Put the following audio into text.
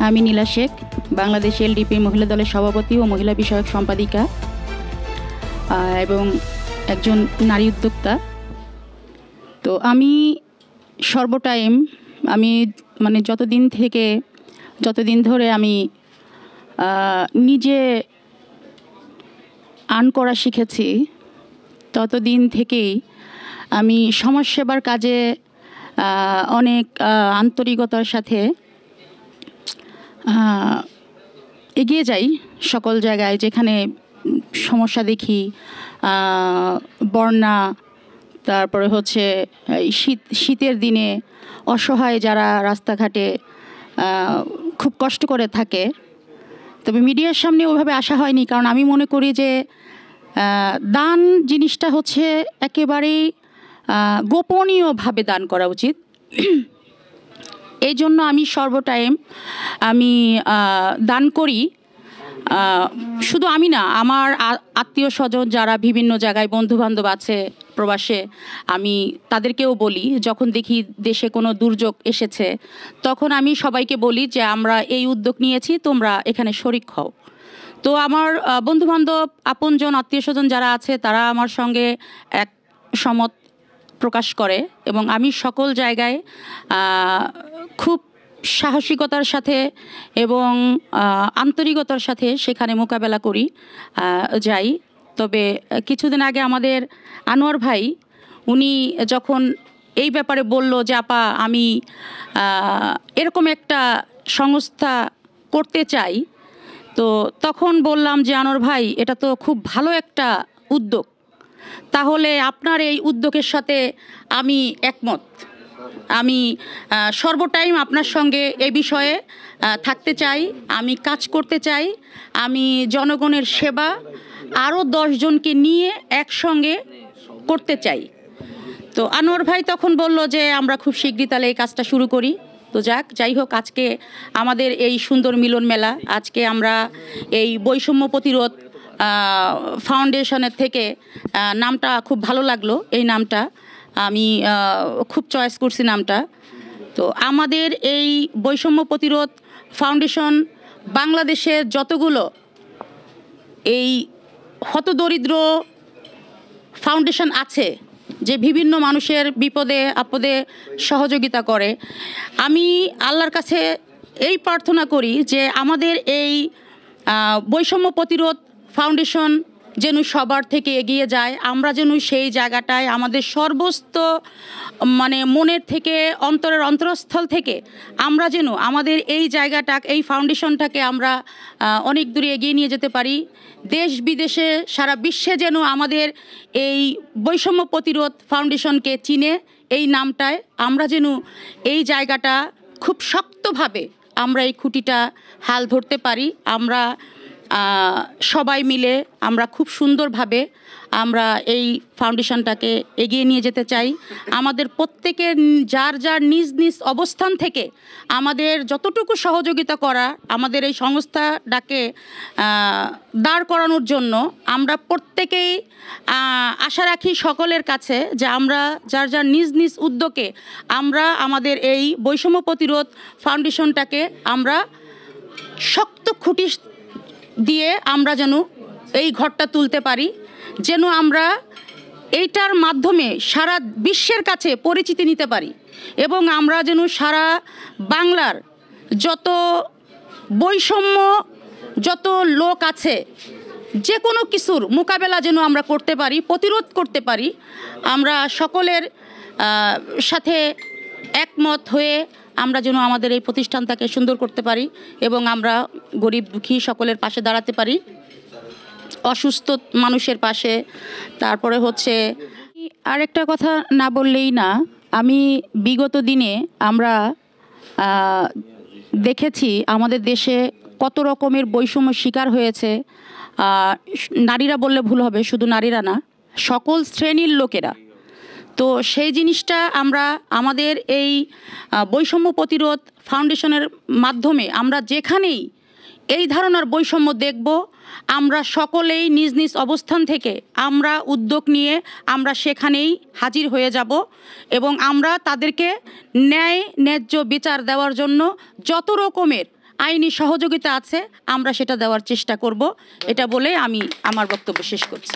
আমি নীলা শেখ, বাংলাদেশ এলডিপি মহিলা দলের সভাপতি ও মহিলা বিষয়ক সম্পাদিকা এবং একজন নারী উদ্যোক্তা। তো আমি সর্বটাইম মানে যতদিন ধরে আমি নিজে আর্ন করা শিখেছি, ততদিন থেকেই আমি সমাজসেবার কাজে অনেক আন্তরিকতার সাথে এগিয়ে যাই। সকল জায়গায় যেখানে সমস্যা দেখি, বন্যা, তারপরে হচ্ছে শীতের দিনে অসহায় যারা রাস্তাঘাটে খুব কষ্ট করে থাকে, তবে মিডিয়ার সামনে ওইভাবে আসা হয়নি, কারণ আমি মনে করি যে দান জিনিসটা হচ্ছে একেবারেই গোপনীয়ভাবে দান করা উচিত। এই জন্য আমি সর্বটাইম দান করি। শুধু আমি না, আমার আত্মীয় স্বজন যারা বিভিন্ন জায়গায় বন্ধুবান্ধব আছে প্রবাসে, আমি তাদেরকেও বলি, যখন দেখি দেশে কোনো দুর্যোগ এসেছে তখন আমি সবাইকে বলি যে আমরা এই উদ্যোগ নিয়েছি, তোমরা এখানে শরিক হও। তো আমার বন্ধুবান্ধব, আপনজন, আত্মীয় স্বজন যারা আছে তারা আমার সঙ্গে এক সমত প্রকাশ করে এবং আমি সকল জায়গায় খুব সাহসিকতার সাথে এবং আন্তরিকতার সাথে সেখানে মোকাবেলা করি যাই। তবে কিছুদিন আগে আমাদের আনোয়ার ভাই, উনি যখন এই ব্যাপারে বলল যে আপা আমি এরকম একটা সংস্থা করতে চাই, তো তখন বললাম যে আনোয়ার ভাই, এটা তো খুব ভালো একটা উদ্যোগ, তাহলে আপনার এই উদ্যোগের সাথে আমি একমত। আমি সর্বটাইম আপনার সঙ্গে এ বিষয়ে থাকতে চাই, আমি কাজ করতে চাই, আমি জনগণের সেবা আরও 10 জনকে নিয়ে একসঙ্গে করতে চাই। তো আনোয়ার ভাই তখন বলল যে আমরা খুব শীঘ্রই তাহলে এই কাজটা শুরু করি। তো যাই হোক, আজকে আমাদের এই সুন্দর মিলন মেলা, আজকে আমরা এই বৈষম্য প্রতিরোধ ফাউন্ডেশনের থেকে, নামটা খুব ভালো লাগলো, এই নামটা আমি খুব চয়েস করছি নামটা। তো আমাদের এই বৈষম্য প্রতিরোধ ফাউন্ডেশন বাংলাদেশের যতগুলো এই হতদরিদ্র ফাউন্ডেশন আছে, যে বিভিন্ন মানুষের বিপদে আপদে সহযোগিতা করে, আমি আল্লাহর কাছে এই প্রার্থনা করি যে আমাদের এই বৈষম্য প্রতিরোধ ফাউন্ডেশন যেন সবার থেকে এগিয়ে যায়, আমরা যেন সেই জায়গাটায় আমাদের সর্বস্ত মানে মনের থেকে, অন্তরের অন্তরস্থল থেকে আমরা যেন আমাদের এই জায়গাটা, এই ফাউন্ডেশনটাকে আমরা অনেক দূরে এগিয়ে নিয়ে যেতে পারি। দেশ বিদেশে, সারা বিশ্বে যেন আমাদের এই বৈষম্য প্রতিরোধ ফাউন্ডেশনকে চিনে, এই নামটায় আমরা যেন এই জায়গাটা খুব শক্তভাবে আমরা এই খুঁটিটা হাল ধরতে পারি। আমরা সবাই মিলে আমরা খুব সুন্দরভাবে আমরা এই ফাউন্ডেশনটাকে এগিয়ে নিয়ে যেতে চাই। আমাদের প্রত্যেকের যার যার নিজ নিজ অবস্থান থেকে আমাদের যতটুকু সহযোগিতা করা, আমাদের এই সংস্থাটাকে দাঁড় করানোর জন্য আমরা প্রত্যেকেই আশা রাখি সকলের কাছে যে আমরা যার যার নিজ নিজ উদ্যোগে আমরা আমাদের এই বৈষম্য প্রতিরোধ ফাউন্ডেশনটাকে আমরা শক্ত খুঁটি দিয়ে আমরা যেন এই ঘরটা তুলতে পারি, যেন আমরা এইটার মাধ্যমে সারা বিশ্বের কাছে পরিচিতি নিতে পারি এবং আমরা যেন সারা বাংলার যত বৈষম্য, যত লোক আছে, যে কোনো কিছুর মোকাবেলা যেন আমরা করতে পারি, প্রতিরোধ করতে পারি। আমরা সকলের সাথে একমত হয়ে আমরা যেন আমাদের এই প্রতিষ্ঠানটাকে সুন্দর করতে পারি এবং আমরা গরিব দুঃখী সকলের পাশে দাঁড়াতে পারি, অসুস্থ মানুষের পাশে। তারপরে হচ্ছে আরেকটা কথা না বললেই না, আমি বিগত দিনে আমরা দেখেছি আমাদের দেশে কত রকমের বৈষম্য শিকার হয়েছে। নারীরা বললে ভুল হবে, শুধু নারীরা না, সকল শ্রেণীর লোকেরা। তো সেই জিনিসটা আমরা আমাদের এই বৈষম্য প্রতিরোধ ফাউন্ডেশনের মাধ্যমে আমরা যেখানেই এই ধারণার বৈষম্য দেখব, আমরা সকলেই নিজ নিজ অবস্থান থেকে আমরা উদ্যোগ নিয়ে আমরা সেখানেই হাজির হয়ে যাব এবং আমরা তাদেরকে ন্যায্য বিচার দেওয়ার জন্য যত রকমের আইনি সহযোগিতা আছে, আমরা সেটা দেওয়ার চেষ্টা করব। এটা বলে আমি আমার বক্তব্য শেষ করছি।